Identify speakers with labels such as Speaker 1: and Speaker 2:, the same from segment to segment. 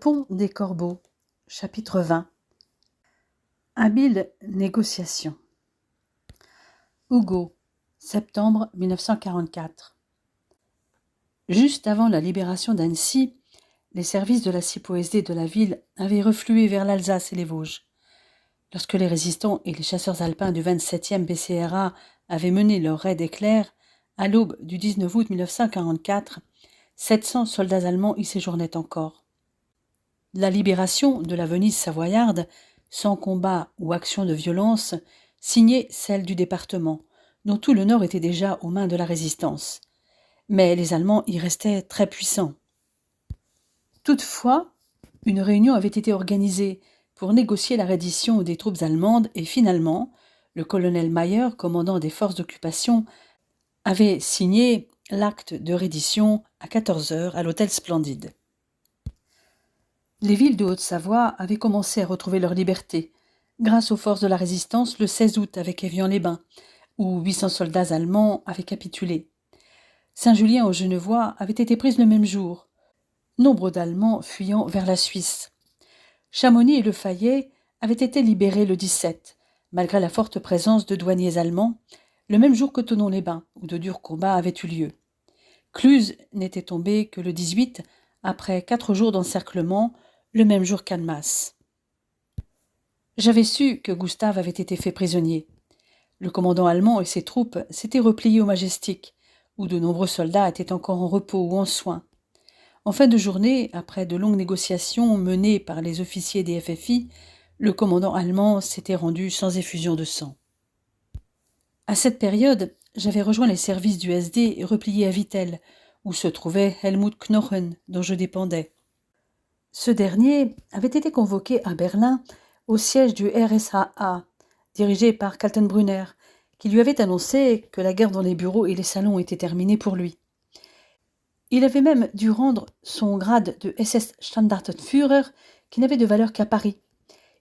Speaker 1: pont des Corbeaux, chapitre 20. Habile négociation. Hugo, septembre 1944. Juste avant la libération d'Annecy, les services de la CIPO-SD de la ville avaient reflué vers l'Alsace et les Vosges. Lorsque les résistants et les chasseurs alpins du 27e BCRA avaient mené leur raid éclair, à l'aube du 19 août 1944, 700 soldats allemands y séjournaient encore. La libération de la Venise savoyarde, sans combat ou action de violence, signait celle du département, dont tout le nord était déjà aux mains de la résistance. Mais les Allemands y restaient très puissants. Toutefois, une réunion avait été organisée pour négocier la reddition des troupes allemandes et finalement, le colonel Mayer, commandant des forces d'occupation, avait signé l'acte de reddition à 14h à l'hôtel Splendide. Les villes de Haute-Savoie avaient commencé à retrouver leur liberté, grâce aux forces de la résistance le 16 août avec Évian-les-Bains, où 800 soldats allemands avaient capitulé. Saint-Julien-aux-Genevois avait été prise le même jour, nombre d'Allemands fuyant vers la Suisse. Chamonix et Le Fayet avaient été libérés le 17, malgré la forte présence de douaniers allemands, le même jour que Thonon-les-Bains, où de durs combats avaient eu lieu. Cluse n'était tombée que le 18, après 4 jours d'encerclement, le même jour qu'Annemasse. J'avais su que Gustave avait été fait prisonnier. Le commandant allemand et ses troupes s'étaient repliés au Majestic, où de nombreux soldats étaient encore en repos ou en soins. En fin de journée, après de longues négociations menées par les officiers des FFI, le commandant allemand s'était rendu sans effusion de sang. À cette période, j'avais rejoint les services du SD et replié à Vittel, où se trouvait Helmut Knochen, dont je dépendais. Ce dernier avait été convoqué à Berlin au siège du RSAA, dirigé par Kaltenbrunner, qui lui avait annoncé que la guerre dans les bureaux et les salons était terminée pour lui. Il avait même dû rendre son grade de SS-Standartenführer, qui n'avait de valeur qu'à Paris.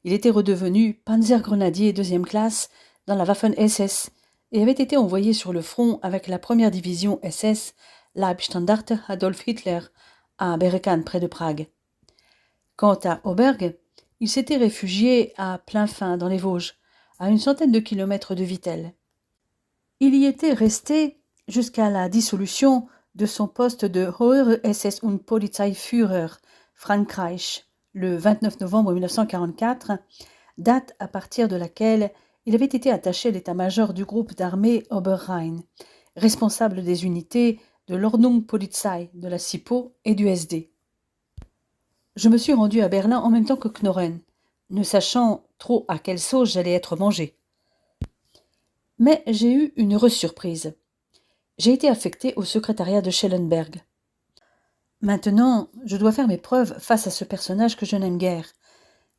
Speaker 1: Il était redevenu panzergrenadier 2e classe dans la Waffen-SS et avait été envoyé sur le front avec la première division SS Leibstandarte Adolf Hitler à Berecan près de Prague. Quant à Auberg, il s'était réfugié à Plainfin dans les Vosges, à une centaine de kilomètres de Vittel. Il y était resté jusqu'à la dissolution de son poste de Hohe SS- und Polizeiführer Frankreich le 29 novembre 1944, date à partir de laquelle il avait été attaché à l'état-major du groupe d'armée Oberrhein, responsable des unités de l'Ordnungspolizei, de la CIPO et du SD. Je me suis rendu à Berlin en même temps que Knochen, ne sachant trop à quelle sauce j'allais être mangé. Mais j'ai eu une heureuse surprise. J'ai été affecté au secrétariat de Schellenberg. Maintenant, je dois faire mes preuves face à ce personnage que je n'aime guère,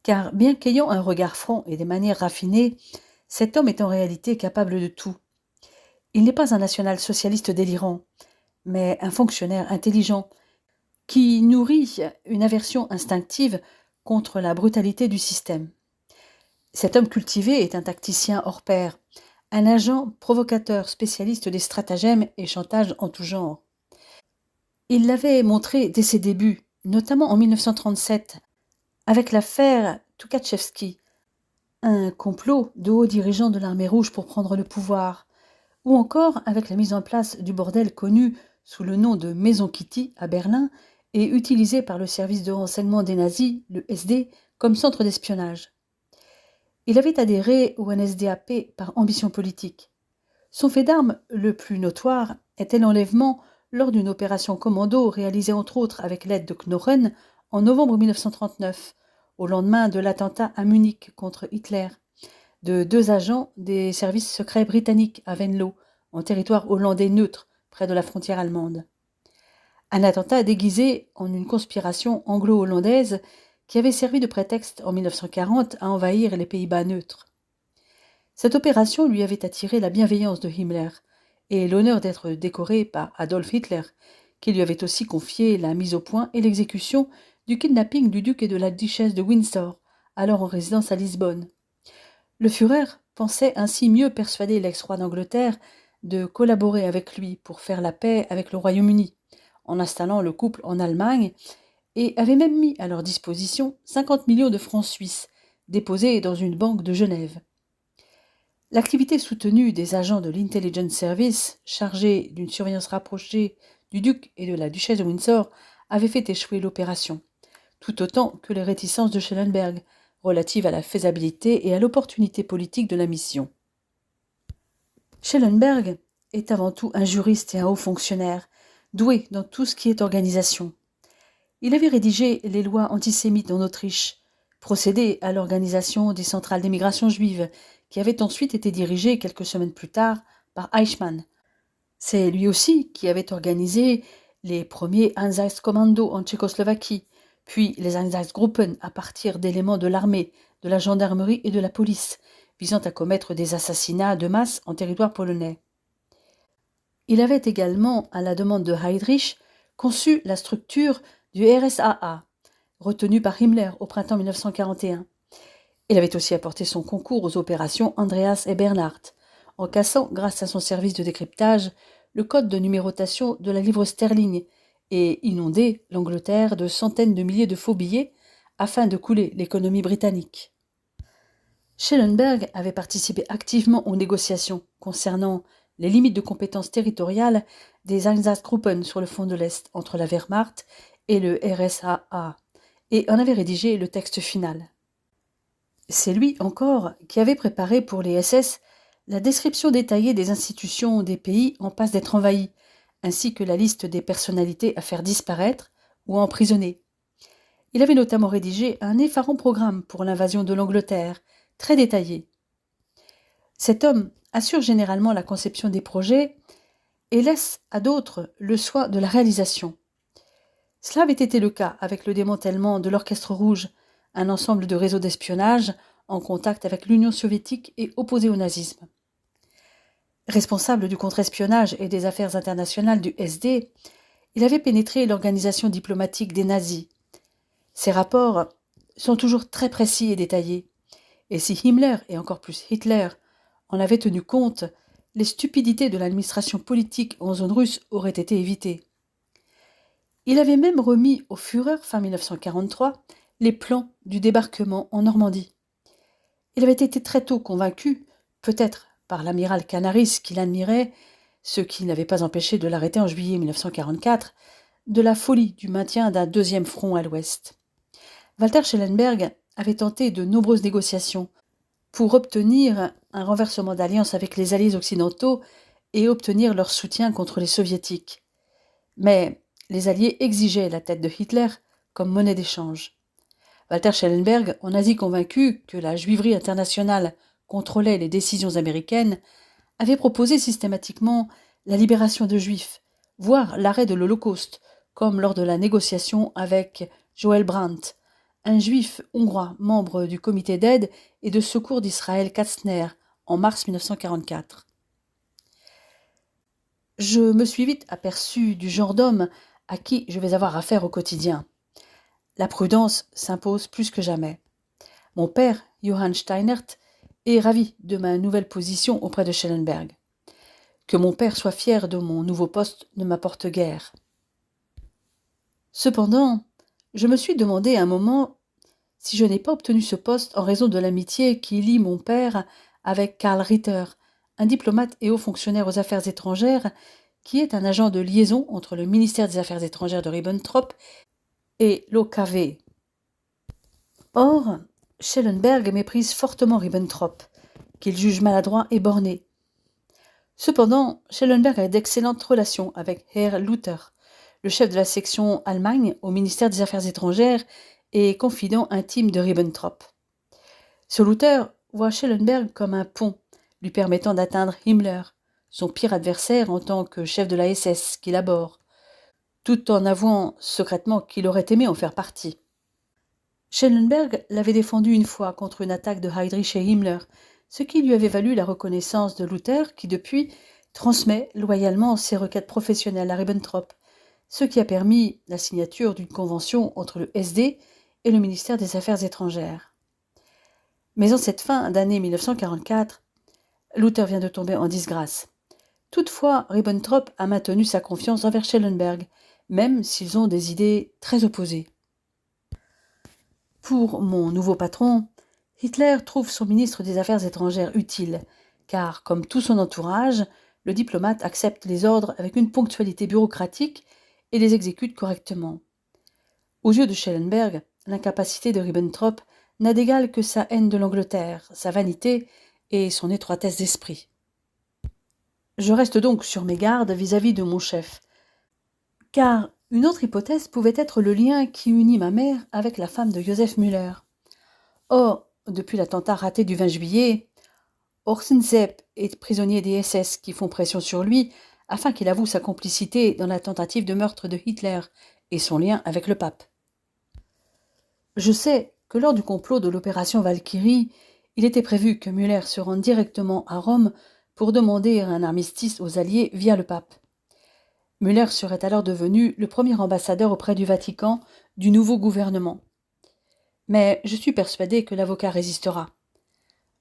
Speaker 1: car bien qu'ayant un regard franc et des manières raffinées, cet homme est en réalité capable de tout. Il n'est pas un national-socialiste délirant, mais un fonctionnaire intelligent, qui nourrit une aversion instinctive contre la brutalité du système. Cet homme cultivé est un tacticien hors pair, un agent provocateur spécialiste des stratagèmes et chantages en tout genre. Il l'avait montré dès ses débuts, notamment en 1937, avec l'affaire Tukhachevski, un complot de hauts dirigeants de l'armée rouge pour prendre le pouvoir, ou encore avec la mise en place du bordel connu sous le nom de Maison Kitty à Berlin et utilisé par le service de renseignement des nazis, le SD, comme centre d'espionnage. Il avait adhéré au NSDAP par ambition politique. Son fait d'armes le plus notoire était l'enlèvement lors d'une opération commando réalisée entre autres avec l'aide de Knochen en novembre 1939, au lendemain de l'attentat à Munich contre Hitler, de 2 agents des services secrets britanniques à Venlo, en territoire hollandais neutre, près de la frontière allemande. Un attentat déguisé en une conspiration anglo-hollandaise qui avait servi de prétexte en 1940 à envahir les Pays-Bas neutres. Cette opération lui avait attiré la bienveillance de Himmler et l'honneur d'être décoré par Adolf Hitler, qui lui avait aussi confié la mise au point et l'exécution du kidnapping du duc et de la duchesse de Windsor, alors en résidence à Lisbonne. Le Führer pensait ainsi mieux persuader l'ex-roi d'Angleterre de collaborer avec lui pour faire la paix avec le Royaume-Uni, en installant le couple en Allemagne et avait même mis à leur disposition 50 millions de francs suisses déposés dans une banque de Genève. L'activité soutenue des agents de l'Intelligence Service, chargés d'une surveillance rapprochée du duc et de la duchesse de Windsor, avait fait échouer l'opération, tout autant que les réticences de Schellenberg relatives à la faisabilité et à l'opportunité politique de la mission. Schellenberg est avant tout un juriste et un haut fonctionnaire, doué dans tout ce qui est organisation. Il avait rédigé les lois antisémites en Autriche, procédé à l'organisation des centrales d'émigration juive, qui avaient ensuite été dirigées quelques semaines plus tard par Eichmann. C'est lui aussi qui avait organisé les premiers Einsatzkommando en Tchécoslovaquie, puis les Einsatzgruppen à partir d'éléments de l'armée, de la gendarmerie et de la police, visant à commettre des assassinats de masse en territoire polonais. Il avait également, à la demande de Heydrich, conçu la structure du RSAA, retenu par Himmler au printemps 1941. Il avait aussi apporté son concours aux opérations Andreas et Bernhardt, en cassant, grâce à son service de décryptage, le code de numérotation de la livre sterling et inondé l'Angleterre de centaines de milliers de faux billets afin de couler l'économie britannique. Schellenberg avait participé activement aux négociations concernant les limites de compétences territoriales des Einsatzgruppen sur le front de l'Est entre la Wehrmacht et le RSAA, et en avait rédigé le texte final. C'est lui encore qui avait préparé pour les SS la description détaillée des institutions des pays en passe d'être envahis, ainsi que la liste des personnalités à faire disparaître ou à emprisonner. Il avait notamment rédigé un effarant programme pour l'invasion de l'Angleterre, très détaillé. Cet homme assure généralement la conception des projets et laisse à d'autres le soin de la réalisation. Cela avait été le cas avec le démantèlement de l'Orchestre Rouge, un ensemble de réseaux d'espionnage en contact avec l'Union soviétique et opposé au nazisme. Responsable du contre-espionnage et des affaires internationales du SD, il avait pénétré l'organisation diplomatique des nazis. Ses rapports sont toujours très précis et détaillés, et si Himmler et encore plus Hitler en avaient tenu compte, les stupidités de l'administration politique en zone russe auraient été évitées. Il avait même remis au Führer fin 1943 les plans du débarquement en Normandie. Il avait été très tôt convaincu, peut-être par l'amiral Canaris qui l'admirait, ce qui n'avait pas empêché de l'arrêter en juillet 1944, de la folie du maintien d'un deuxième front à l'ouest. Walter Schellenberg avait tenté de nombreuses négociations pour obtenir un renversement d'alliance avec les alliés occidentaux et obtenir leur soutien contre les soviétiques. Mais les alliés exigeaient la tête de Hitler comme monnaie d'échange. Walter Schellenberg, en Asie convaincu que la juiverie internationale contrôlait les décisions américaines, avait proposé systématiquement la libération de juifs, voire l'arrêt de l'Holocauste, comme lors de la négociation avec Joël Brandt, un juif hongrois membre du comité d'aide et de secours d'Israël Katzner, en mars 1944. Je me suis vite aperçu du genre d'homme à qui je vais avoir affaire au quotidien. La prudence s'impose plus que jamais. Mon père, Johann Steinert, est ravi de ma nouvelle position auprès de Schellenberg. Que mon père soit fier de mon nouveau poste ne m'apporte guère. Cependant, je me suis demandé un moment si je n'ai pas obtenu ce poste en raison de l'amitié qui lie mon père avec Karl Ritter, un diplomate et haut fonctionnaire aux affaires étrangères qui est un agent de liaison entre le ministère des Affaires étrangères de Ribbentrop et l'OKW. Or, Schellenberg méprise fortement Ribbentrop, qu'il juge maladroit et borné. Cependant, Schellenberg a d'excellentes relations avec Herr Luther, le chef de la section Allemagne au ministère des Affaires étrangères et confident intime de Ribbentrop. Ce Luther voit Schellenberg comme un pont lui permettant d'atteindre Himmler, son pire adversaire en tant que chef de la SS qu'il abhorre, tout en avouant secrètement qu'il aurait aimé en faire partie. Schellenberg l'avait défendu une fois contre une attaque de Heydrich et Himmler, ce qui lui avait valu la reconnaissance de Luther qui, depuis, transmet loyalement ses requêtes professionnelles à Ribbentrop, ce qui a permis la signature d'une convention entre le SD et le ministère des Affaires étrangères. Mais en cette fin d'année 1944, Luther vient de tomber en disgrâce. Toutefois, Ribbentrop a maintenu sa confiance envers Schellenberg, même s'ils ont des idées très opposées. Pour mon nouveau patron, Hitler trouve son ministre des Affaires étrangères utile, car, comme tout son entourage, le diplomate accepte les ordres avec une ponctualité bureaucratique et les exécute correctement. Aux yeux de Schellenberg, l'incapacité de Ribbentrop n'a d'égal que sa haine de l'Angleterre, sa vanité et son étroitesse d'esprit. Je reste donc sur mes gardes vis-à-vis de mon chef, car une autre hypothèse pouvait être le lien qui unit ma mère avec la femme de Joseph Müller. Or, depuis l'attentat raté du 20 juillet, Horsensepp est prisonnier des SS qui font pression sur lui afin qu'il avoue sa complicité dans la tentative de meurtre de Hitler et son lien avec le pape. Je sais que lors du complot de l'opération Valkyrie, il était prévu que Müller se rende directement à Rome pour demander un armistice aux Alliés via le pape. Müller serait alors devenu le premier ambassadeur auprès du Vatican du nouveau gouvernement. Mais je suis persuadé que l'avocat résistera.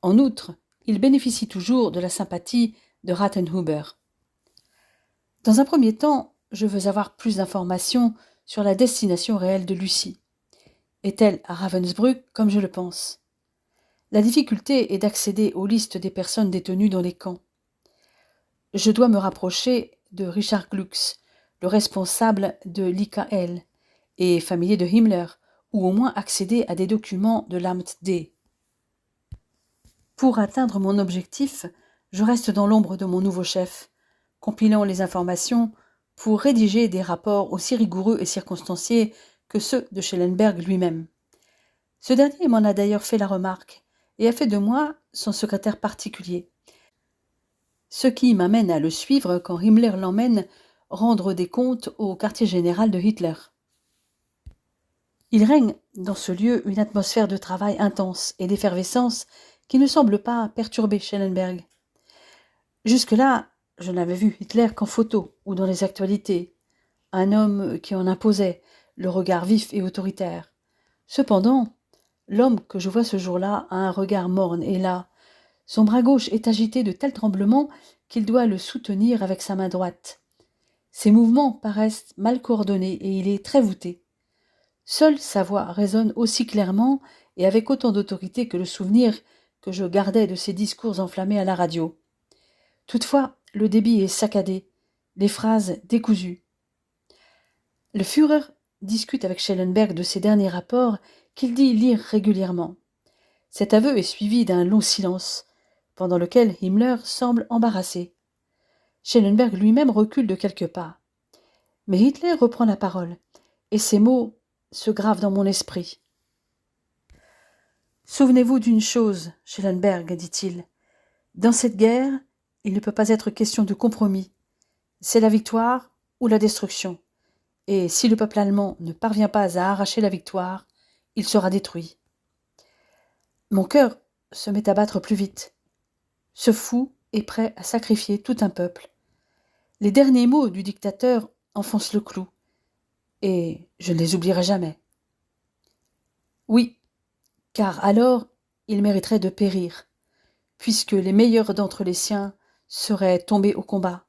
Speaker 1: En outre, il bénéficie toujours de la sympathie de Rathenhuber. Dans un premier temps, je veux avoir plus d'informations sur la destination réelle de Lucie. Est-elle à Ravensbrück, comme je le pense? La difficulté est d'accéder aux listes des personnes détenues dans les camps. Je dois me rapprocher de Richard Glücks, le responsable de l'IKL, et familier de Himmler, ou au moins accéder à des documents de l'Amt D. Pour atteindre mon objectif, je reste dans l'ombre de mon nouveau chef, compilant les informations pour rédiger des rapports aussi rigoureux et circonstanciés que ceux de Schellenberg lui-même. Ce dernier m'en a d'ailleurs fait la remarque et a fait de moi son secrétaire particulier. Ce qui m'amène à le suivre quand Himmler l'emmène rendre des comptes au quartier général de Hitler. Il règne dans ce lieu une atmosphère de travail intense et d'effervescence qui ne semble pas perturber Schellenberg. Jusque-là, je n'avais vu Hitler qu'en photo ou dans les actualités, un homme qui en imposait, le regard vif et autoritaire. Cependant, l'homme que je vois ce jour-là a un regard morne et las. Son bras gauche est agité de tels tremblements qu'il doit le soutenir avec sa main droite. Ses mouvements paraissent mal coordonnés et il est très voûté. Seule sa voix résonne aussi clairement et avec autant d'autorité que le souvenir que je gardais de ses discours enflammés à la radio. Toutefois, le débit est saccadé, les phrases décousues. Le Führer discute avec Schellenberg de ses derniers rapports qu'il dit lire régulièrement. Cet aveu est suivi d'un long silence, pendant lequel Himmler semble embarrassé. Schellenberg lui-même recule de quelques pas. Mais Hitler reprend la parole, et ces mots se gravent dans mon esprit. « Souvenez-vous d'une chose, Schellenberg, dit-il. Dans cette guerre, il ne peut pas être question de compromis. C'est la victoire ou la destruction. Et si le peuple allemand ne parvient pas à arracher la victoire, il sera détruit. » Mon cœur se met à battre plus vite. Ce fou est prêt à sacrifier tout un peuple. Les derniers mots du dictateur enfoncent le clou, et je ne les oublierai jamais. Oui, car alors il mériterait de périr, puisque les meilleurs d'entre les siens seraient tombés au combat.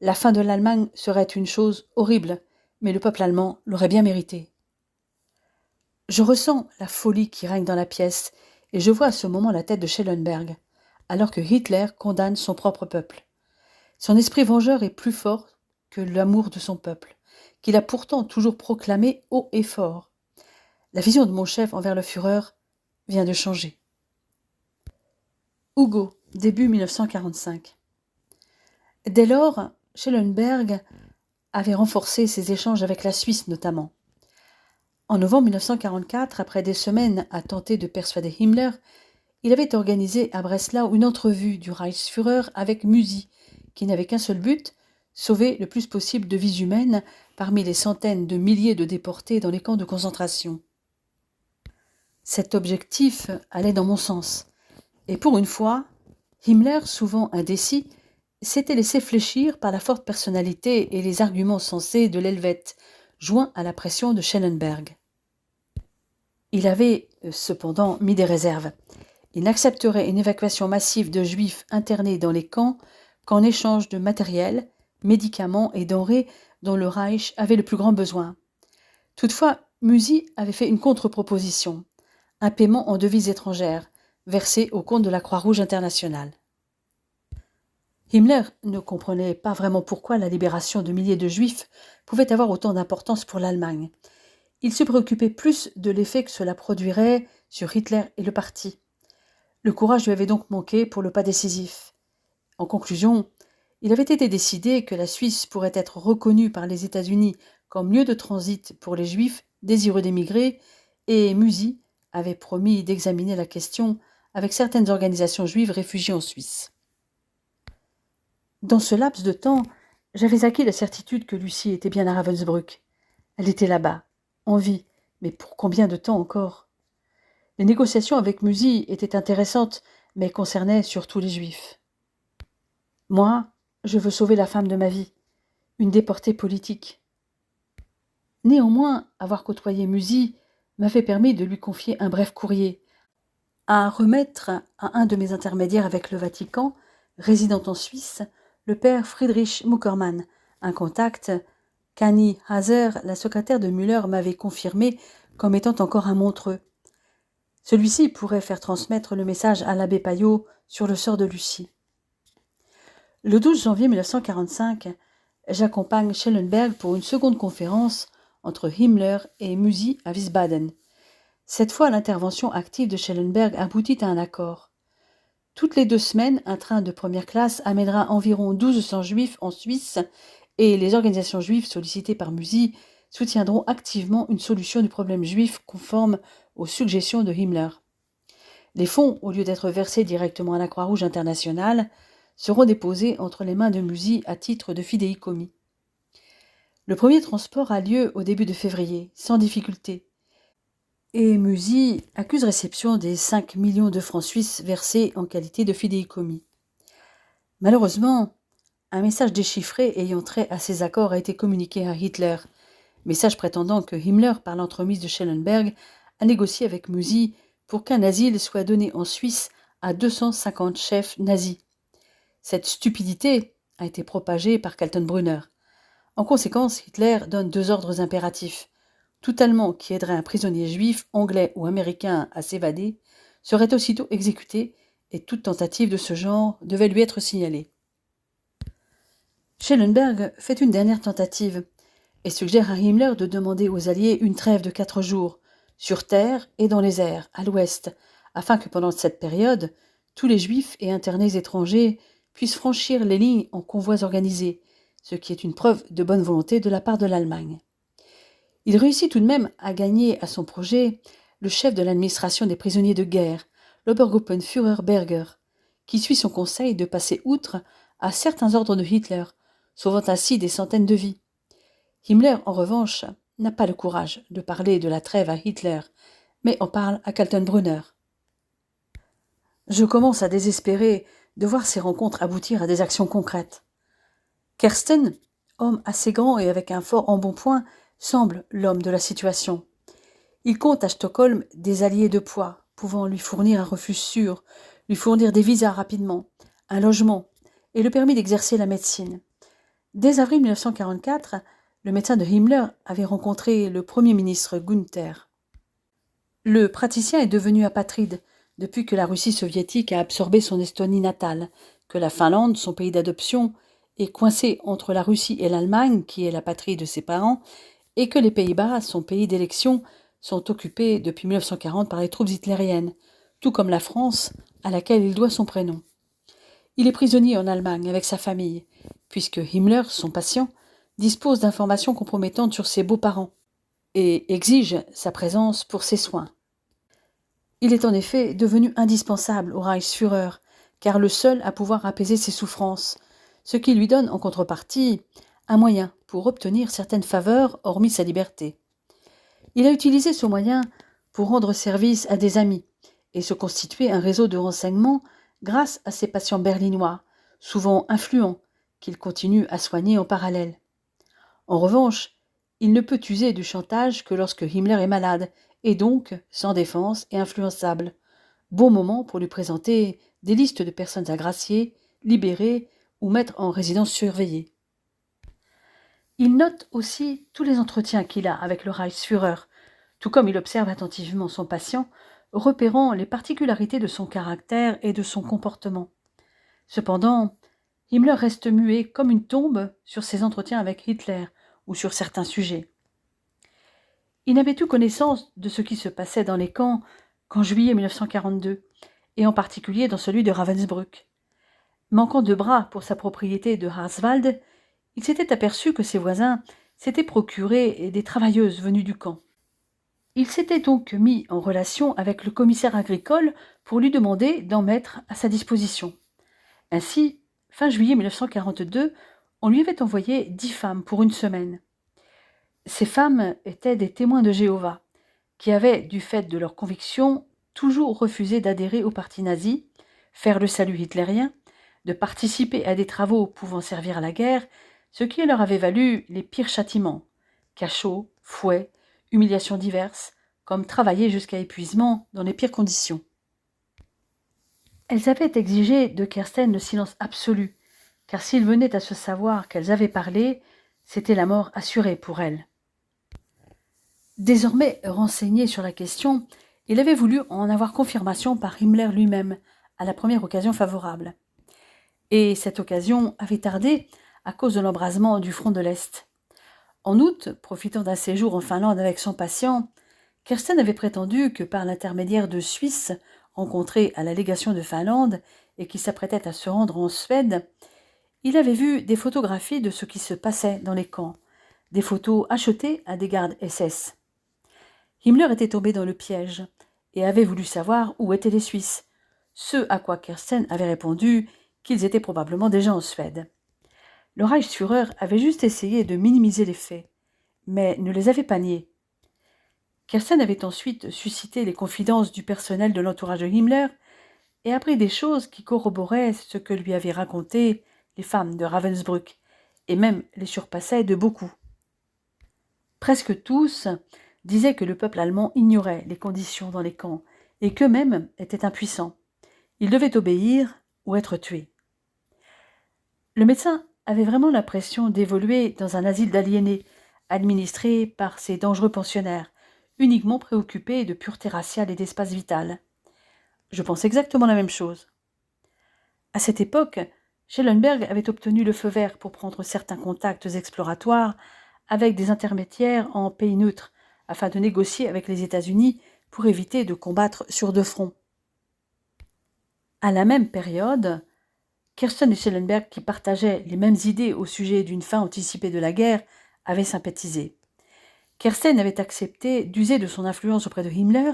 Speaker 1: La fin de l'Allemagne serait une chose horrible, mais le peuple allemand l'aurait bien mérité. Je ressens la folie qui règne dans la pièce, et je vois à ce moment la tête de Schellenberg, alors que Hitler condamne son propre peuple. Son esprit vengeur est plus fort que l'amour de son peuple, qu'il a pourtant toujours proclamé haut et fort. La vision de mon chef envers le Führer vient de changer. Hugo, début 1945. Dès lors, Schellenberg avait renforcé ses échanges avec la Suisse notamment. En novembre 1944, après des semaines à tenter de persuader Himmler, il avait organisé à Breslau une entrevue du Reichsführer avec Musi, qui n'avait qu'un seul but, sauver le plus possible de vies humaines parmi les centaines de milliers de déportés dans les camps de concentration. Cet objectif allait dans mon sens, et pour une fois, Himmler, souvent indécis, s'était laissé fléchir par la forte personnalité et les arguments sensés de l'Helvète, joints à la pression de Schellenberg. Il avait cependant mis des réserves. Il n'accepterait une évacuation massive de juifs internés dans les camps qu'en échange de matériel, médicaments et denrées dont le Reich avait le plus grand besoin. Toutefois, Musi avait fait une contre-proposition. un paiement en devises étrangères, versé au compte de la Croix-Rouge internationale. Himmler ne comprenait pas vraiment pourquoi la libération de milliers de Juifs pouvait avoir autant d'importance pour l'Allemagne. Il se préoccupait plus de l'effet que cela produirait sur Hitler et le parti. Le courage lui avait donc manqué pour le pas décisif. En conclusion, il avait été décidé que la Suisse pourrait être reconnue par les États-Unis comme lieu de transit pour les Juifs désireux d'émigrer, et Musi avait promis d'examiner la question avec certaines organisations juives réfugiées en Suisse. Dans ce laps de temps, j'avais acquis la certitude que Lucie était bien à Ravensbrück. Elle était là-bas, en vie, mais pour combien de temps encore? Les négociations avec Musi étaient intéressantes, mais concernaient surtout les Juifs. Moi, je veux sauver la femme de ma vie, une déportée politique. Néanmoins, avoir côtoyé Musi m'avait permis de lui confier un bref courrier, à remettre à un de mes intermédiaires avec le Vatican, résident en Suisse, le père Friedrich Muckermann, un contact qu'Annie Haser, la secrétaire de Müller, m'avait confirmé comme étant encore à Montreux. Celui-ci pourrait faire transmettre le message à l'abbé Payot sur le sort de Lucie. Le 12 janvier 1945, j'accompagne Schellenberg pour une seconde conférence entre Himmler et Musi à Wiesbaden. Cette fois, l'intervention active de Schellenberg aboutit à un accord. Toutes les 2 semaines, un train de première classe amènera environ 1200 juifs en Suisse et les organisations juives sollicitées par Musi soutiendront activement une solution du problème juif conforme aux suggestions de Himmler. Les fonds, au lieu d'être versés directement à la Croix-Rouge internationale, seront déposés entre les mains de Musi à titre de fidéicommis. Le premier transport a lieu au début de février, sans difficulté, et Musi accuse réception des 5 millions de francs suisses versés en qualité de fidéicommis. Malheureusement, un message déchiffré ayant trait à ces accords a été communiqué à Hitler, message prétendant que Himmler, par l'entremise de Schellenberg, a négocié avec Musi pour qu'un asile soit donné en Suisse à 250 chefs nazis. Cette stupidité a été propagée par Kaltenbrunner. En conséquence, Hitler donne 2 ordres impératifs. Tout Allemand qui aiderait un prisonnier juif, anglais ou américain à s'évader serait aussitôt exécuté et toute tentative de ce genre devait lui être signalée. Schellenberg fait une dernière tentative et suggère à Himmler de demander aux Alliés une trêve de 4 jours, sur terre et dans les airs, à l'ouest, afin que pendant cette période, tous les juifs et internés étrangers puissent franchir les lignes en convois organisés, ce qui est une preuve de bonne volonté de la part de l'Allemagne. Il réussit tout de même à gagner à son projet le chef de l'administration des prisonniers de guerre, l'Obergruppenführer Berger, qui suit son conseil de passer outre à certains ordres de Hitler, sauvant ainsi des centaines de vies. Himmler, en revanche, n'a pas le courage de parler de la trêve à Hitler, mais en parle à Kaltenbrunner. Je commence à désespérer de voir ces rencontres aboutir à des actions concrètes. Kersten, homme assez grand et avec un fort embonpoint, semble l'homme de la situation. Il compte à Stockholm des alliés de poids, pouvant lui fournir un refuge sûr, lui fournir des visas rapidement, un logement et le permis d'exercer la médecine. Dès avril 1944, le médecin de Himmler avait rencontré le Premier ministre Günther. Le praticien est devenu apatride depuis que la Russie soviétique a absorbé son Estonie natale, que la Finlande, son pays d'adoption, est coincée entre la Russie et l'Allemagne, qui est la patrie de ses parents, et que les Pays-Bas, son pays d'élection, sont occupés depuis 1940 par les troupes hitlériennes, tout comme la France, à laquelle il doit son prénom. Il est prisonnier en Allemagne avec sa famille, puisque Himmler, son patient, dispose d'informations compromettantes sur ses beaux-parents et exige sa présence pour ses soins. Il est en effet devenu indispensable au Reichsführer, car le seul à pouvoir apaiser ses souffrances, ce qui lui donne en contrepartie un moyen pour obtenir certaines faveurs hormis sa liberté. Il a utilisé ce moyen pour rendre service à des amis et se constituer un réseau de renseignements grâce à ses patients berlinois, souvent influents, qu'il continue à soigner en parallèle. En revanche, il ne peut user du chantage que lorsque Himmler est malade, et donc sans défense et influençable. Bon moment pour lui présenter des listes de personnes à gracier, libérer ou mettre en résidence surveillée. Il note aussi tous les entretiens qu'il a avec le Reichsführer, tout comme il observe attentivement son patient repérant les particularités de son caractère et de son comportement. Cependant, Himmler reste muet comme une tombe sur ses entretiens avec Hitler ou sur certains sujets. Il n'avait eu connaissance de ce qui se passait dans les camps qu'en juillet 1942, et en particulier dans celui de Ravensbrück. Manquant de bras pour sa propriété de Harzwald, il s'était aperçu que ses voisins s'étaient procuré des travailleuses venues du camp. Il s'était donc mis en relation avec le commissaire agricole pour lui demander d'en mettre à sa disposition. Ainsi, fin juillet 1942, on lui avait envoyé 10 femmes pour une semaine. Ces femmes étaient des témoins de Jéhovah, qui avaient, du fait de leurs convictions, toujours refusé d'adhérer au parti nazi, faire le salut hitlérien, de participer à des travaux pouvant servir à la guerre, ce qui leur avait valu les pires châtiments, cachots, fouets, humiliations diverses, comme travailler jusqu'à épuisement dans les pires conditions. Elles avaient exigé de Kersten le silence absolu, car s'il venait à se savoir qu'elles avaient parlé, c'était la mort assurée pour elles. Désormais renseigné sur la question, il avait voulu en avoir confirmation par Himmler lui-même, à la première occasion favorable. Et cette occasion avait tardé à cause de l'embrasement du front de l'Est. En août, profitant d'un séjour en Finlande avec son patient, Kersten avait prétendu que par l'intermédiaire de Suisses rencontrés à la légation de Finlande et qui s'apprêtaient à se rendre en Suède, il avait vu des photographies de ce qui se passait dans les camps, des photos achetées à des gardes SS. Himmler était tombé dans le piège et avait voulu savoir où étaient les Suisses, ce à quoi Kersten avait répondu qu'ils étaient probablement déjà en Suède. Le Reichsführer avait juste essayé de minimiser les faits, mais ne les avait pas niés. Kersten avait ensuite suscité les confidences du personnel de l'entourage de Himmler et appris des choses qui corroboraient ce que lui avaient raconté les femmes de Ravensbrück, et même les surpassaient de beaucoup. Presque tous disaient que le peuple allemand ignorait les conditions dans les camps et qu'eux-mêmes étaient impuissants. Ils devaient obéir ou être tués. Le médecin avait vraiment l'impression d'évoluer dans un asile d'aliénés, administré par ces dangereux pensionnaires, uniquement préoccupés de pureté raciale et d'espace vital. Je pense exactement la même chose. À cette époque, Schellenberg avait obtenu le feu vert pour prendre certains contacts exploratoires avec des intermédiaires en pays neutres, afin de négocier avec les États-Unis pour éviter de combattre sur deux fronts. À la même période, Kersten et Schellenberg, qui partageaient les mêmes idées au sujet d'une fin anticipée de la guerre, avaient sympathisé. Kersten avait accepté d'user de son influence auprès de Himmler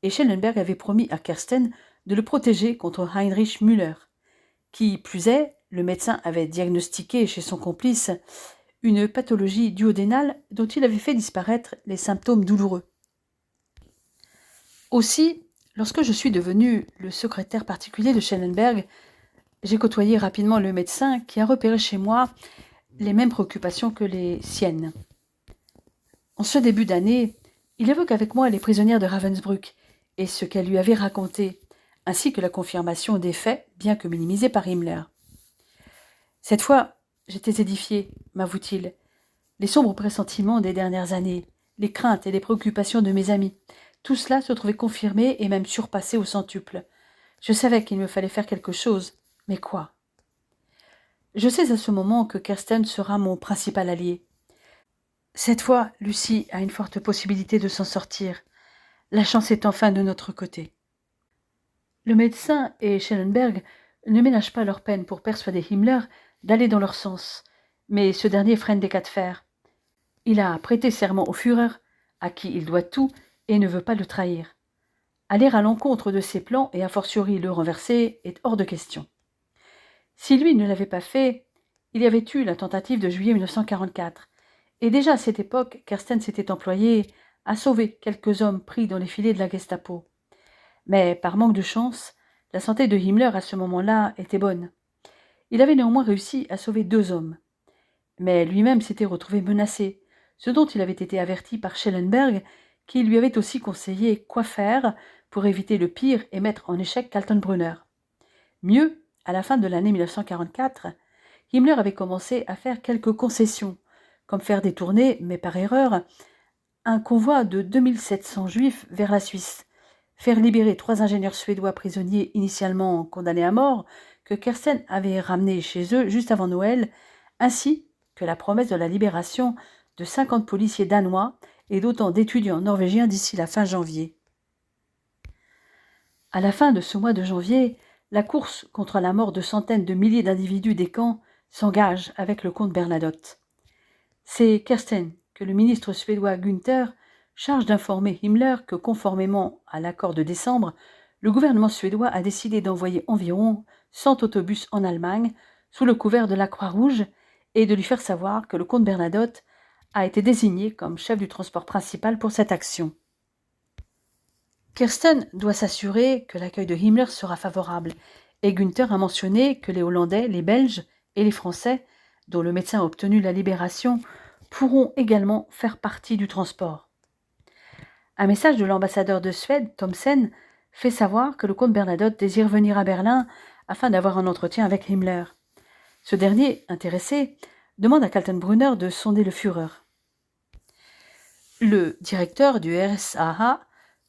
Speaker 1: et Schellenberg avait promis à Kersten de le protéger contre Heinrich Müller. Qui plus est, le médecin avait diagnostiqué chez son complice une pathologie duodénale dont il avait fait disparaître les symptômes douloureux. Aussi, lorsque je suis devenu le secrétaire particulier de Schellenberg, j'ai côtoyé rapidement le médecin qui a repéré chez moi les mêmes préoccupations que les siennes. En ce début d'année, il évoque avec moi les prisonnières de Ravensbrück et ce qu'elles lui avaient raconté, ainsi que la confirmation des faits, bien que minimisés par Himmler. Cette fois, j'étais édifié, m'avoue-t-il. Les sombres pressentiments des dernières années, les craintes et les préoccupations de mes amis, tout cela se trouvait confirmé et même surpassé au centuple. Je savais qu'il me fallait faire quelque chose, mais quoi? Je sais à ce moment que Kersten sera mon principal allié. Cette fois, Lucie a une forte possibilité de s'en sortir. La chance est enfin de notre côté. Le médecin et Schellenberg ne ménagent pas leur peine pour persuader Himmler d'aller dans leur sens, mais ce dernier freine des cas de fer. Il a prêté serment au Führer, à qui il doit tout, et ne veut pas le trahir. Aller à l'encontre de ses plans et a fortiori le renverser est hors de question. Si lui ne l'avait pas fait, il y avait eu la tentative de juillet 1944, et déjà à cette époque, Kersten s'était employé à sauver quelques hommes pris dans les filets de la Gestapo. Mais par manque de chance, la santé de Himmler à ce moment-là était bonne. Il avait néanmoins réussi à sauver 2 hommes. Mais lui-même s'était retrouvé menacé, ce dont il avait été averti par Schellenberg, qui lui avait aussi conseillé quoi faire pour éviter le pire et mettre en échec Kaltenbrunner. Mieux, à la fin de l'année 1944, Himmler avait commencé à faire quelques concessions, comme faire détourner, mais par erreur, un convoi de 2700 juifs vers la Suisse, faire libérer 3 ingénieurs suédois prisonniers initialement condamnés à mort que Kersten avait ramenés chez eux juste avant Noël, ainsi que la promesse de la libération de 50 policiers danois et d'autant d'étudiants norvégiens d'ici la fin janvier. À la fin de ce mois de janvier, la course contre la mort de centaines de milliers d'individus des camps s'engage avec le comte Bernadotte. C'est Kersten que le ministre suédois Günther charge d'informer Himmler que, conformément à l'accord de décembre, le gouvernement suédois a décidé d'envoyer environ 100 autobus en Allemagne sous le couvert de la Croix-Rouge et de lui faire savoir que le comte Bernadotte a été désigné comme chef du transport principal pour cette action. Kersten doit s'assurer que l'accueil de Himmler sera favorable, et Günther a mentionné que les Hollandais, les Belges et les Français, dont le médecin a obtenu la libération, pourront également faire partie du transport. Un message de l'ambassadeur de Suède, Thomsen, fait savoir que le comte Bernadotte désire venir à Berlin afin d'avoir un entretien avec Himmler. Ce dernier, intéressé, demande à Kaltenbrunner de sonder le Führer. Le directeur du RSAH,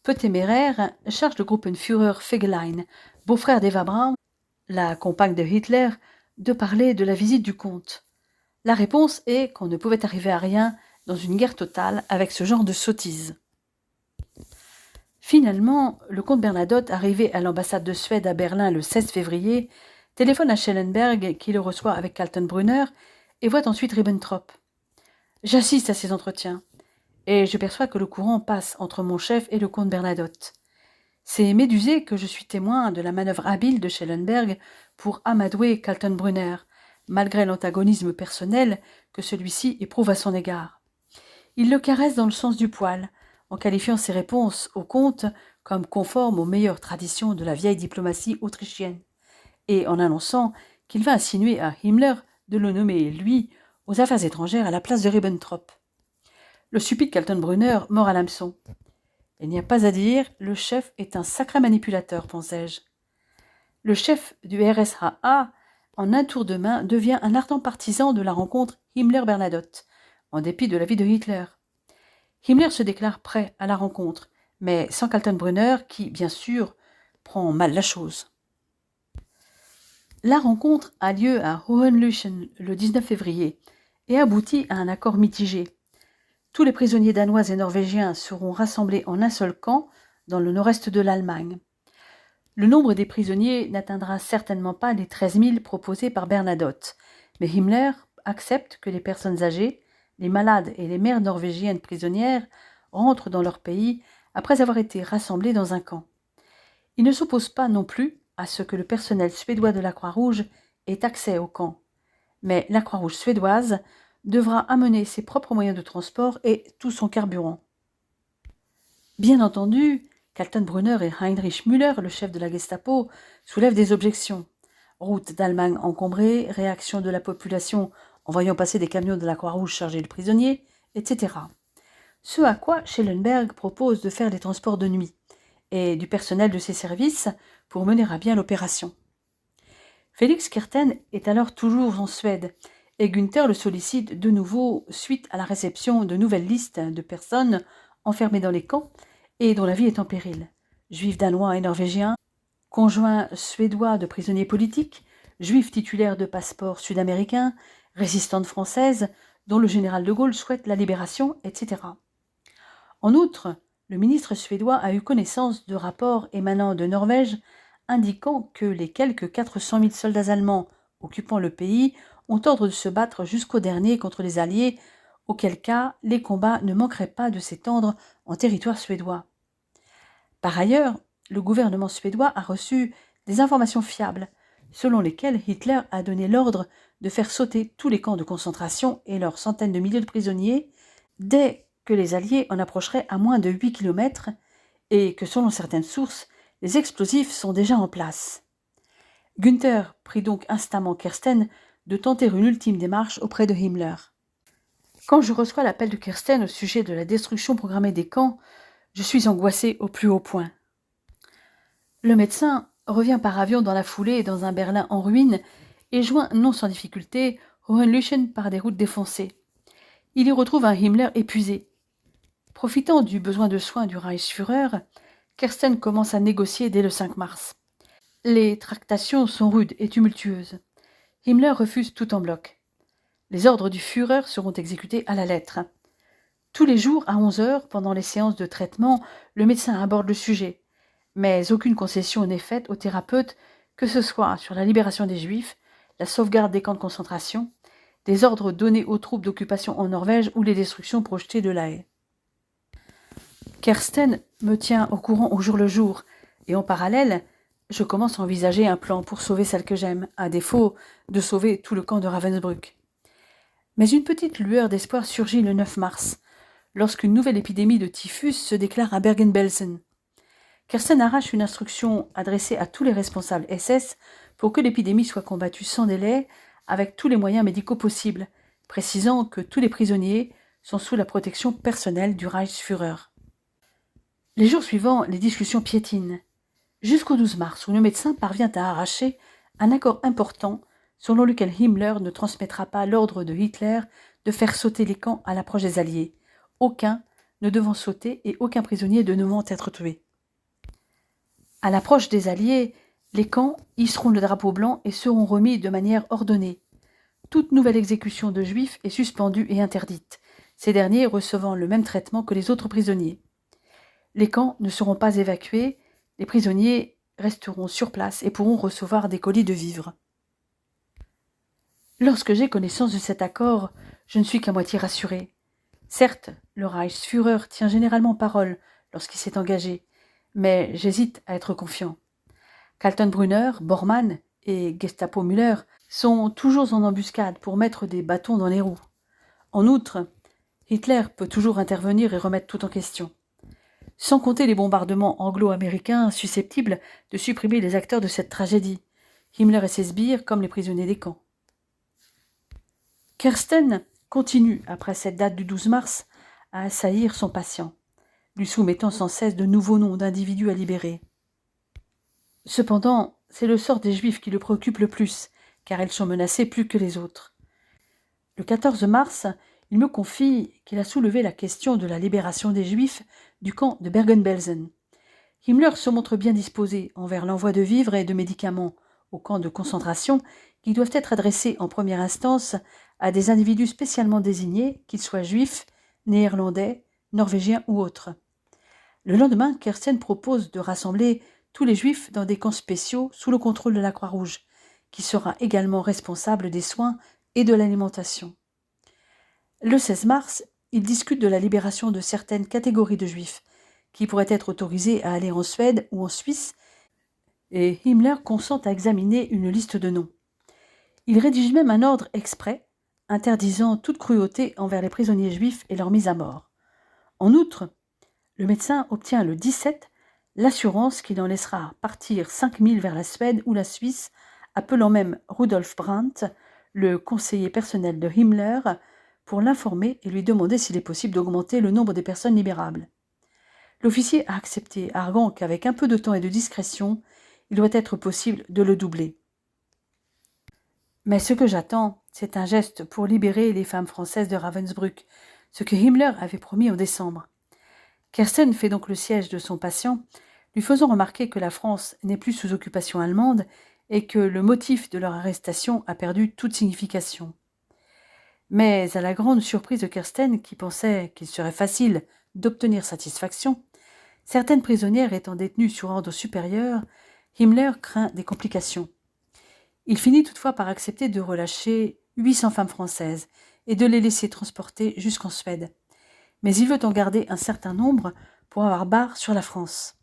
Speaker 1: peu téméraire, charge le Gruppenführer Fegelein, beau-frère d'Eva Braun, la compagne de Hitler, de parler de la visite du comte. La réponse est qu'on ne pouvait arriver à rien dans une guerre totale avec ce genre de sottise. Finalement, le comte Bernadotte, arrivé à l'ambassade de Suède à Berlin le 16 février, téléphone à Schellenberg qui le reçoit avec Kaltenbrunner et voit ensuite Ribbentrop. J'assiste à ces entretiens et je perçois que le courant passe entre mon chef et le comte Bernadotte. C'est médusé que je suis témoin de la manœuvre habile de Schellenberg pour amadouer Kaltenbrunner, malgré l'antagonisme personnel que celui-ci éprouve à son égard. Il le caresse dans le sens du poil, en qualifiant ses réponses au comte comme conformes aux meilleures traditions de la vieille diplomatie autrichienne, et en annonçant qu'il va insinuer à Himmler de le nommer, lui, aux affaires étrangères à la place de Ribbentrop. Le stupide Kaltenbrunner mord à l'hameçon. Il n'y a pas à dire, le chef est un sacré manipulateur, pensais-je. Le chef du RSAA, en un tour de main, devient un ardent partisan de la rencontre Himmler-Bernadotte, en dépit de l'avis de Hitler. Himmler se déclare prêt à la rencontre, mais sans Kaltenbrunner qui, bien sûr, prend mal la chose. La rencontre a lieu à Hohenlöchen le 19 février et aboutit à un accord mitigé. Tous les prisonniers danois et norvégiens seront rassemblés en un seul camp dans le nord-est de l'Allemagne. Le nombre des prisonniers n'atteindra certainement pas les 13 000 proposés par Bernadotte, mais Himmler accepte que les personnes âgées, les malades et les mères norvégiennes prisonnières rentrent dans leur pays après avoir été rassemblées dans un camp. Il ne s'oppose pas non plus à ce que le personnel suédois de la Croix-Rouge ait accès au camp, mais la Croix-Rouge suédoise devra amener ses propres moyens de transport et tout son carburant. Bien entendu, Kaltenbrunner et Heinrich Müller, le chef de la Gestapo, soulèvent des objections. Route d'Allemagne encombrée, réaction de la population en voyant passer des camions de la Croix-Rouge chargés de prisonniers, etc. Ce à quoi Schellenberg propose de faire des transports de nuit et du personnel de ses services pour mener à bien l'opération. Félix Kersten est alors toujours en Suède et Günther le sollicite de nouveau suite à la réception de nouvelles listes de personnes enfermées dans les camps et dont la vie est en péril. Juifs danois et norvégiens, conjoints suédois de prisonniers politiques, juifs titulaires de passeports sud-américains, résistantes françaises, dont le général de Gaulle souhaite la libération, etc. En outre, le ministre suédois a eu connaissance de rapports émanant de Norvège indiquant que les quelques 400 000 soldats allemands occupant le pays ont ordre de se battre jusqu'au dernier contre les Alliés, auquel cas les combats ne manqueraient pas de s'étendre en territoire suédois. Par ailleurs, le gouvernement suédois a reçu des informations fiables, selon lesquelles Hitler a donné l'ordre de faire sauter tous les camps de concentration et leurs centaines de milliers de prisonniers dès que les Alliés en approcheraient à moins de 8 kilomètres et que, selon certaines sources, les explosifs sont déjà en place. Günther prit donc instamment Kersten de tenter une ultime démarche auprès de Himmler. Quand je reçois l'appel de Kersten au sujet de la destruction programmée des camps, je suis angoissé au plus haut point. Le médecin revient par avion dans la foulée dans un Berlin en ruine et joint non sans difficulté Hohenlöchen par des routes défoncées. Il y retrouve un Himmler épuisé. Profitant du besoin de soins du Reichsführer, Kersten commence à négocier dès le 5 mars. Les tractations sont rudes et tumultueuses. Himmler refuse tout en bloc. Les ordres du Führer seront exécutés à la lettre. Tous les jours, à 11 heures, pendant les séances de traitement, le médecin aborde le sujet. Mais aucune concession n'est faite aux thérapeutes, que ce soit sur la libération des Juifs, la sauvegarde des camps de concentration, des ordres donnés aux troupes d'occupation en Norvège ou les destructions projetées de La Haye. Kersten me tient au courant au jour le jour, et en parallèle, je commence à envisager un plan pour sauver celle que j'aime, à défaut de sauver tout le camp de Ravensbrück. Mais une petite lueur d'espoir surgit le 9 mars, lorsqu'une nouvelle épidémie de typhus se déclare à Bergen-Belsen. Kersten arrache une instruction adressée à tous les responsables SS pour que l'épidémie soit combattue sans délai, avec tous les moyens médicaux possibles, précisant que tous les prisonniers sont sous la protection personnelle du Reichsführer. Les jours suivants, les discussions piétinent, jusqu'au 12 mars, où le médecin parvient à arracher un accord important selon lequel Himmler ne transmettra pas l'ordre de Hitler de faire sauter les camps à l'approche des Alliés, aucun ne devant sauter et aucun prisonnier ne devant être tué. À l'approche des Alliés, les camps hisseront le drapeau blanc et seront remis de manière ordonnée. Toute nouvelle exécution de Juifs est suspendue et interdite, ces derniers recevant le même traitement que les autres prisonniers. Les camps ne seront pas évacués, les prisonniers resteront sur place et pourront recevoir des colis de vivres. Lorsque j'ai connaissance de cet accord, je ne suis qu'à moitié rassuré. Certes, le Reichsführer tient généralement parole lorsqu'il s'est engagé, mais j'hésite à être confiant. Kaltenbrunner, Bormann et Gestapo Müller sont toujours en embuscade pour mettre des bâtons dans les roues. En outre, Hitler peut toujours intervenir et remettre tout en question. Sans compter les bombardements anglo-américains susceptibles de supprimer les acteurs de cette tragédie, Himmler et ses sbires comme les prisonniers des camps. Kersten continue, après cette date du 12 mars, à assaillir son patient, lui soumettant sans cesse de nouveaux noms d'individus à libérer. Cependant, c'est le sort des Juifs qui le préoccupe le plus, car ils sont menacés plus que les autres. Le 14 mars, il me confie qu'il a soulevé la question de la libération des Juifs du camp de Bergen-Belsen. Himmler se montre bien disposé envers l'envoi de vivres et de médicaments aux camps de concentration qui doivent être adressés en première instance à des individus spécialement désignés, qu'ils soient juifs, néerlandais, norvégiens ou autres. Le lendemain, Kersten propose de rassembler tous les juifs dans des camps spéciaux sous le contrôle de la Croix-Rouge, qui sera également responsable des soins et de l'alimentation. Le 16 mars, il discute de la libération de certaines catégories de juifs, qui pourraient être autorisés à aller en Suède ou en Suisse, et Himmler consent à examiner une liste de noms. Il rédige même un ordre exprès, interdisant toute cruauté envers les prisonniers juifs et leur mise à mort. En outre, le médecin obtient le 17 l'assurance qu'il en laissera partir 5000 vers la Suède ou la Suisse, appelant même Rudolf Brandt, le conseiller personnel de Himmler, pour l'informer et lui demander s'il est possible d'augmenter le nombre des personnes libérables. L'officier a accepté, arguant qu'avec un peu de temps et de discrétion, il doit être possible de le doubler. Mais ce que j'attends, c'est un geste pour libérer les femmes françaises de Ravensbrück, ce que Himmler avait promis en décembre. Kersten fait donc le siège de son patient, lui faisant remarquer que la France n'est plus sous occupation allemande et que le motif de leur arrestation a perdu toute signification. Mais à la grande surprise de Kersten, qui pensait qu'il serait facile d'obtenir satisfaction, certaines prisonnières étant détenues sur ordre supérieur, Himmler craint des complications. Il finit toutefois par accepter de relâcher 800 femmes françaises et de les laisser transporter jusqu'en Suède. Mais il veut en garder un certain nombre pour avoir barre sur la France.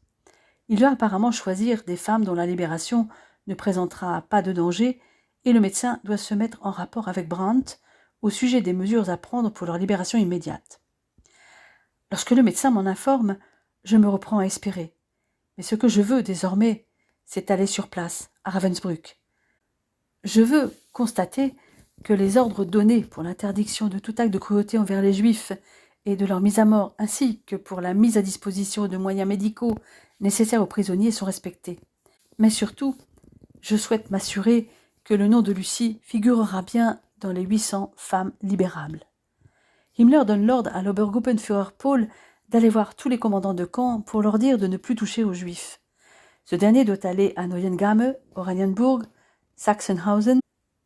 Speaker 1: Il va apparemment choisir des femmes dont la libération ne présentera pas de danger et le médecin doit se mettre en rapport avec Brandt au sujet des mesures à prendre pour leur libération immédiate. Lorsque le médecin m'en informe, je me reprends à espérer. Mais ce que je veux désormais, c'est aller sur place, à Ravensbrück. Je veux constater que les ordres donnés pour l'interdiction de tout acte de cruauté envers les Juifs et de leur mise à mort, ainsi que pour la mise à disposition de moyens médicaux nécessaires aux prisonniers sont respectés. Mais surtout, je souhaite m'assurer que le nom de Lucie figurera bien dans les 800 femmes libérables. Himmler donne l'ordre à l'Obergruppenführer Paul d'aller voir tous les commandants de camp pour leur dire de ne plus toucher aux Juifs. Ce dernier doit aller à Neuengamme, Oranienburg, Sachsenhausen,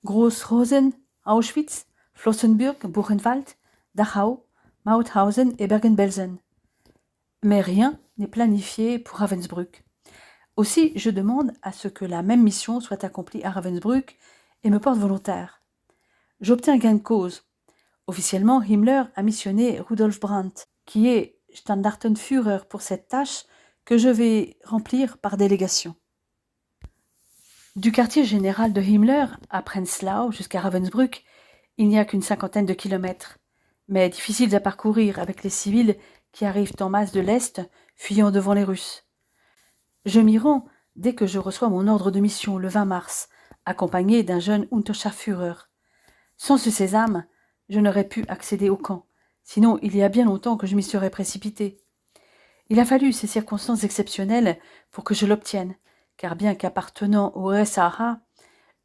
Speaker 1: Großrosen, Auschwitz, Flossenbürg, Buchenwald, Dachau, Mauthausen et Bergen-Belsen. Mais rien n'est planifié pour Ravensbrück. Aussi, je demande à ce que la même mission soit accomplie à Ravensbrück et me porte volontaire. J'obtiens gain de cause. Officiellement, Himmler a missionné Rudolf Brandt, qui est Standartenführer pour cette tâche que je vais remplir par délégation. Du quartier général de Himmler à Prenzlau jusqu'à Ravensbrück, il n'y a qu'une 50aine de kilomètres, mais difficiles à parcourir avec les civils qui arrivent en masse de l'Est, fuyant devant les Russes. Je m'y rends dès que je reçois mon ordre de mission le 20 mars, accompagné d'un jeune Unterscharführer. Sans ce sésame, je n'aurais pu accéder au camp, sinon il y a bien longtemps que je m'y serais précipité. Il a fallu ces circonstances exceptionnelles pour que je l'obtienne, car bien qu'appartenant au SAA,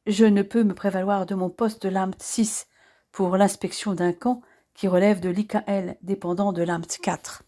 Speaker 1: je ne peux me prévaloir de mon poste de l'Amt 6 pour l'inspection d'un camp qui relève de l'IKL dépendant de l'Amt 4.